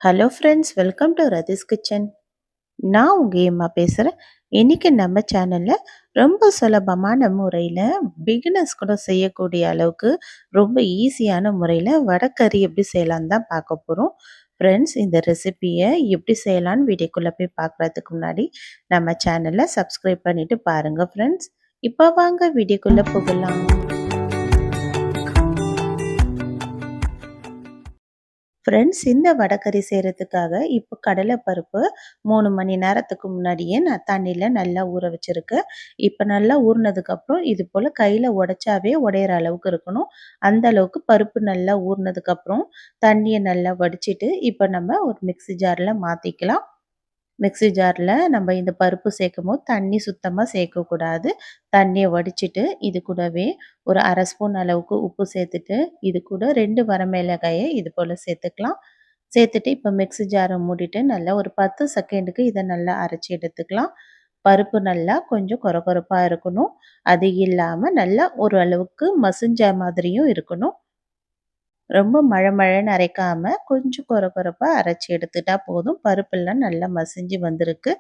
Hello friends, welcome to Rathi's kitchen. நான் உங்கள் ஏம்மா பேசுகிறேன். இன்றைக்கி நம்ம சேனலில் ரொம்ப சுலபமான முறையில் பிகினர்ஸ் கூட செய்யக்கூடிய அளவுக்கு ரொம்ப ஈஸியான முறையில் வடைக்கறி எப்படி செய்யலான்னு தான் பார்க்க போகிறோம். ஃப்ரெண்ட்ஸ், இந்த ரெசிபியை எப்படி செய்யலான்னு வீடியோக்குள்ளே போய் பார்க்குறதுக்கு முன்னாடி நம்ம சேனலை சப்ஸ்கிரைப் பண்ணிவிட்டு பாருங்கள் ஃப்ரெண்ட்ஸ். இப்போ வாங்க வீடியோக்குள்ளே போகலாம். ஃப்ரெண்ட்ஸ், இந்த வடைக்கறி செய்கிறதுக்காக இப்போ கடலைப்பருப்பு 3 மணி நேரத்துக்கு முன்னாடியே நான் தண்ணியில் நல்லா ஊற வச்சுருக்கேன். இப்போ நல்லா ஊறினதுக்கப்புறம் இது போல் கையில் உடைச்சாவே உடையிற அளவுக்கு இருக்கணும். அந்த அளவுக்கு பருப்பு நல்லா ஊறினதுக்கப்புறம் தண்ணியை நல்லா வடிச்சிட்டு இப்போ நம்ம ஒரு மிக்ஸி ஜாரில் மாற்றிக்கலாம். மிக்ஸி ஜாரில் நம்ம இந்த பருப்பு சேர்க்கும்போது தண்ணி சுத்தமாக சேர்க்கக்கூடாது. தண்ணியை வடிச்சிட்டு இது கூடவே ஒரு 1/2 ஸ்பூன் அளவுக்கு உப்பு சேர்த்துட்டு, இது கூட 2 வரமிளகாயை இது போல் சேர்த்துக்கலாம். சேர்த்துட்டு இப்போ மிக்ஸி ஜாரை மூடிட்டு நல்லா ஒரு 10 செகண்டுக்கு இதை நல்லா அரைச்சி எடுத்துக்கலாம். பருப்பு நல்லா கொஞ்சம் கொரகொரப்பாக இருக்கணும். அது இல்லாமல் நல்லா ஓரளவுக்கு மசிஞ்ச மாதிரியும் இருக்கணும். ரொம்ப மழமழன்னு அரைக்காம கொஞ்சம் கொரகொரப்பா அரைச்சி எடுத்துட்டா போதும். பருப்பெல்லாம் நல்லா மசிஞ்சு வந்திருக்கு.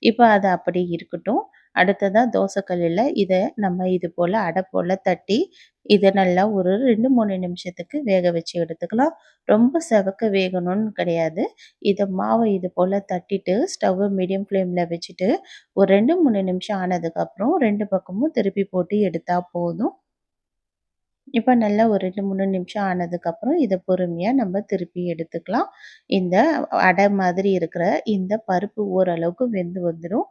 இப்போ அது அப்படி இருக்கட்டும். அடுத்ததா தோசைக்கல்லில் இதை நம்ம இது போல் அடை போல் தட்டி இதை நல்லா ஒரு 2, 3 நிமிஷத்துக்கு வேக வச்சு எடுத்துக்கலாம். ரொம்ப செவக்க வேகணும்னு கிடையாது. இதை மாவை இது போல் தட்டிட்டு ஸ்டவ்வை மீடியம் ஃப்ளேமில் வச்சுட்டு ஒரு 2, 3 நிமிஷம் ஆனதுக்கப்புறம் 2 பக்கமும் திருப்பி போட்டு எடுத்தால் போதும். இப்போ நல்லா ஒரு 2, 3 நிமிஷம் ஆனதுக்கப்புறம் இதை பொறுமையாக நம்ம திருப்பி எடுத்துக்கலாம். இந்த அடை மாதிரி இருக்கிற இந்த பருப்பு ஓரளவுக்கு வெந்து வந்துடும்.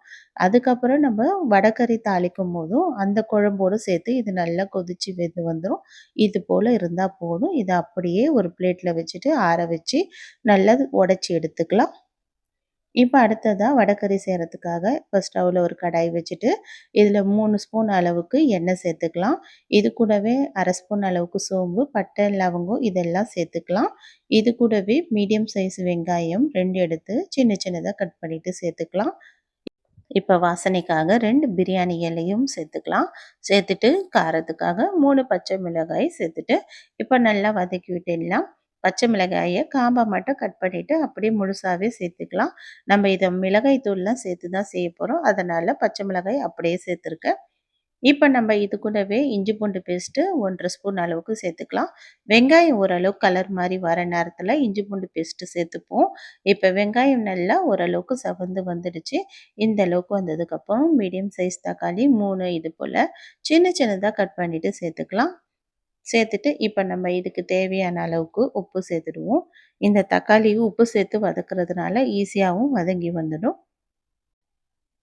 அதுக்கப்புறம் நம்ம வடைக்கறி தாளிக்கும் போதும் அந்த குழம்போடு சேர்த்து இது நல்லா கொதித்து வெந்து வந்துடும். இது போல் இருந்தால் போதும். இதை அப்படியே ஒரு பிளேட்டில் வச்சுட்டு ஆற வச்சு நல்லா உடச்சி எடுத்துக்கலாம். இப்போ அடுத்ததா வடைக்கறி செய்கிறதுக்காக இப்போ ஸ்டவ்வில் ஒரு கடாய் வச்சுட்டு இதில் 3 ஸ்பூன் அளவுக்கு எண்ணெய் சேர்த்துக்கலாம். இது கூடவே 1/2 ஸ்பூன் அளவுக்கு சோம்பு, பட்டை, லவங்கம் இதெல்லாம் சேர்த்துக்கலாம். இது கூடவே மீடியம் சைஸ் வெங்காயம் 2 எடுத்து சின்ன சின்னதாக கட் பண்ணிவிட்டு சேர்த்துக்கலாம். இப்போ வாசனைக்காக 2 பிரியாணி இலையும் சேர்த்துக்கலாம். சேர்த்துட்டு காரத்துக்காக 3 பச்சை மிளகாய் சேர்த்துட்டு இப்போ நல்லா வதக்கி விட்டுடலாம். பச்சை மிளகாயை காம்பை மட்டும் கட் பண்ணிவிட்டு அப்படியே முழுசாகவே சேர்த்துக்கலாம். நம்ம இதை மிளகாய் தூள்லாம் சேர்த்து தான் செய்ய போகிறோம். அதனால் பச்சை மிளகாய் அப்படியே சேர்த்துருக்கேன். இப்போ நம்ம இது கூடவே இஞ்சி பூண்டு பேஸ்ட்டு 1 1/2 ஸ்பூன் அளவுக்கு சேர்த்துக்கலாம். வெங்காயம் ஓரளவுக்கு கலர் மாதிரி வர நேரத்தில் இஞ்சி பூண்டு பேஸ்ட்டு சேர்த்துப்போம். இப்போ வெங்காயம் நல்லா ஓரளவுக்கு செவந்து வந்துடுச்சு. இந்த அளவுக்கு வந்ததுக்கப்புறம் மீடியம் சைஸ் தக்காளி 3 இது போல் சின்ன சின்னதாக கட் பண்ணிவிட்டு சேர்த்துக்கலாம். சேர்த்துட்டு இப்போ நம்ம இதுக்கு தேவையான அளவுக்கு உப்பு சேர்த்துடுவோம். இந்த தக்காளியும் உப்பு சேர்த்து வதக்குறதுனால ஈஸியாகவும் வதங்கி வந்துடும்.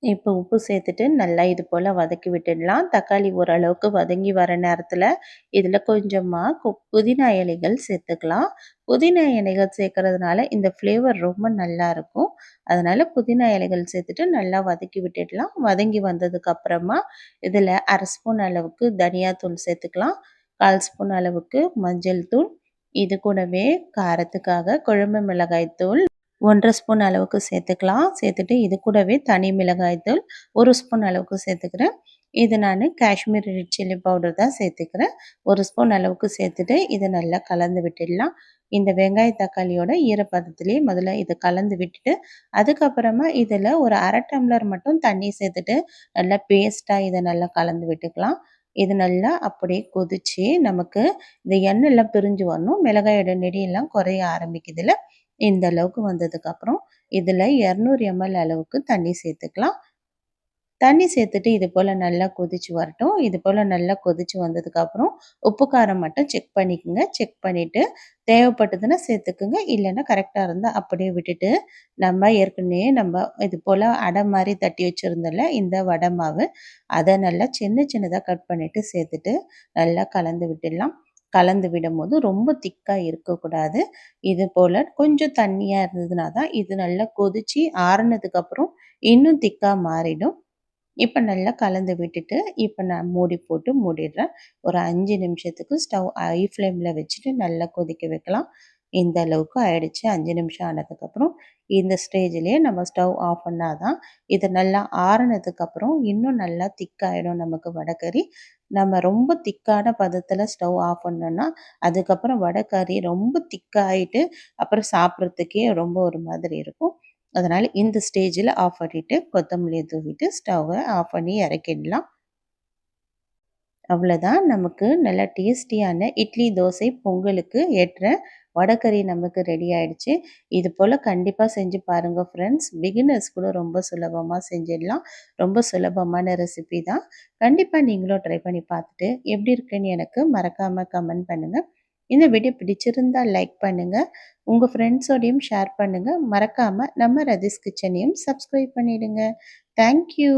இப்போ உப்பு சேர்த்துட்டு நல்லா இது போல் வதக்கி விட்டுடலாம். தக்காளி ஓரளவுக்கு வதங்கி வர நேரத்தில் இதில் கொஞ்சமாக புதினா இலைகள் சேர்த்துக்கலாம். புதினா இலைகள் சேர்க்கறதுனால இந்த ஃப்ளேவர் ரொம்ப நல்லாயிருக்கும். அதனால் புதினா இலைகள் சேர்த்துட்டு நல்லா வதக்கி விட்டுடலாம். வதங்கி வந்ததுக்கப்புறமா இதில் 1/2 ஸ்பூன் அளவுக்கு தனியாத்தூள் சேர்த்துக்கலாம். 1/4 ஸ்பூன் அளவுக்கு மஞ்சள் தூள், இது கூடவே காரத்துக்காக குழம்பு மிளகாய் தூள் 1 1/2 ஸ்பூன் அளவுக்கு சேர்த்துக்கலாம். சேர்த்துட்டு இது கூடவே தனி மிளகாய் தூள் 1 ஸ்பூன் அளவுக்கு சேர்த்துக்கிறேன். இது நான் காஷ்மீரி ரெட் சில்லி பவுடர் தான் சேர்த்துக்கிறேன். 1 ஸ்பூன் அளவுக்கு சேர்த்துட்டு இதை நல்லா கலந்து விட்டுடலாம். இந்த வெங்காய தக்காளியோட ஈரப்பதத்திலேயே முதல்ல இதை கலந்து விட்டுட்டு அதுக்கப்புறமா இதில் ஒரு 1/2 டம்ளர் மட்டும் தண்ணி சேர்த்துட்டு நல்லா பேஸ்ட்டாக இதை நல்லா கலந்து விட்டுக்கலாம். இது நல்லா அப்படியே கொதித்து நமக்கு இந்த எண்ணெய்லாம் பிரிஞ்சு வரணும். மிளகாயோட நெடியெல்லாம் குறைய ஆரம்பிக்குதுல, இந்த அளவுக்கு வந்ததுக்கப்புறம் இதில் 200 ml அளவுக்கு தண்ணி சேர்த்துக்கலாம். தண்ணி சேர்த்துட்டு இது போல் நல்லா கொதித்து வரட்டும். இது போல் நல்லா கொதித்து வந்ததுக்கப்புறம் உப்பு காரம் மட்டும் செக் பண்ணிக்கோங்க. செக் பண்ணிவிட்டு தேவைப்பட்டதுன்னா சேர்த்துக்குங்க. இல்லைன்னா கரெக்டாக இருந்தால் அப்படியே விட்டுட்டு நம்ம ஏற்கனவே இது போல் அடை மாதிரி தட்டி வச்சுருந்தோம்ல இந்த வடை மாவு, அதை நல்லா சின்ன சின்னதாக கட் பண்ணிவிட்டு சேர்த்துட்டு நல்லா கலந்து விட்டுடலாம். கலந்து விடும்போது ரொம்ப திக்காக இருக்கக்கூடாது. இது போல் கொஞ்சம் தண்ணியாக இருந்ததுனா தான் இது நல்லா கொதித்து ஆறுனதுக்கப்புறம் இன்னும் திக்காக மாறிடும். இப்போ நல்லா கலந்து விட்டுட்டு இப்போ நான் மூடி போட்டு மூடிடுறேன். ஒரு 5 நிமிஷத்துக்கு ஸ்டவ் ஹை ஃப்ளேமில் வச்சுட்டு நல்லா கொதிக்க வைக்கலாம். இந்த அளவுக்கு ஆயிடுச்சு. 5 நிமிஷம் ஆனதுக்கப்புறம் இந்த ஸ்டேஜ்லேயே நம்ம ஸ்டவ் ஆஃப் பண்ணால் தான் இது நல்லா ஆறுனதுக்கப்புறம் இன்னும் நல்லா திக்காயிடும் நமக்கு வடைக்கறி. நம்ம ரொம்ப திக்கான பதத்தில் ஸ்டவ் ஆஃப் பண்ணோன்னா அதுக்கப்புறம் வடைக்கறி ரொம்ப திக்காயிட்டு அப்புறம் சாப்பிட்றதுக்கே ரொம்ப ஒரு மாதிரி இருக்கும். அதனால் இந்த ஸ்டேஜில் ஆஃப் பண்ணிவிட்டு கொத்தமல்லியை தூவிட்டு ஸ்டவ்வை ஆஃப் பண்ணி இறக்கிடலாம். அவ்வளோதான், நமக்கு நல்லா டேஸ்டியான இட்லி, தோசை, பொங்கலுக்கு ஏற்ற வடைக்கறி நமக்கு ரெடி ஆயிடுச்சு. இது போல் கண்டிப்பாக செஞ்சு பாருங்கள் ஃப்ரெண்ட்ஸ். பிகினர்ஸ் கூட ரொம்ப சுலபமாக செஞ்சிடலாம். ரொம்ப சுலபமான ரெசிபி தான். கண்டிப்பாக நீங்களும் ட்ரை பண்ணி பார்த்துட்டு எப்படி இருக்குன்னு எனக்கு மறக்காமல் கமெண்ட் பண்ணுங்கள். இந்த வீடியோ பிடிச்சிருந்தா லைக் பண்ணுங்கள். உங்கள் ஃப்ரெண்ட்ஸோடையும் ஷேர் பண்ணுங்கள். மறக்காமல் நம்ம ரதிஸ் கிச்சனையும் சப்ஸ்கிரைப் பண்ணிவிடுங்க. தேங்க்யூ.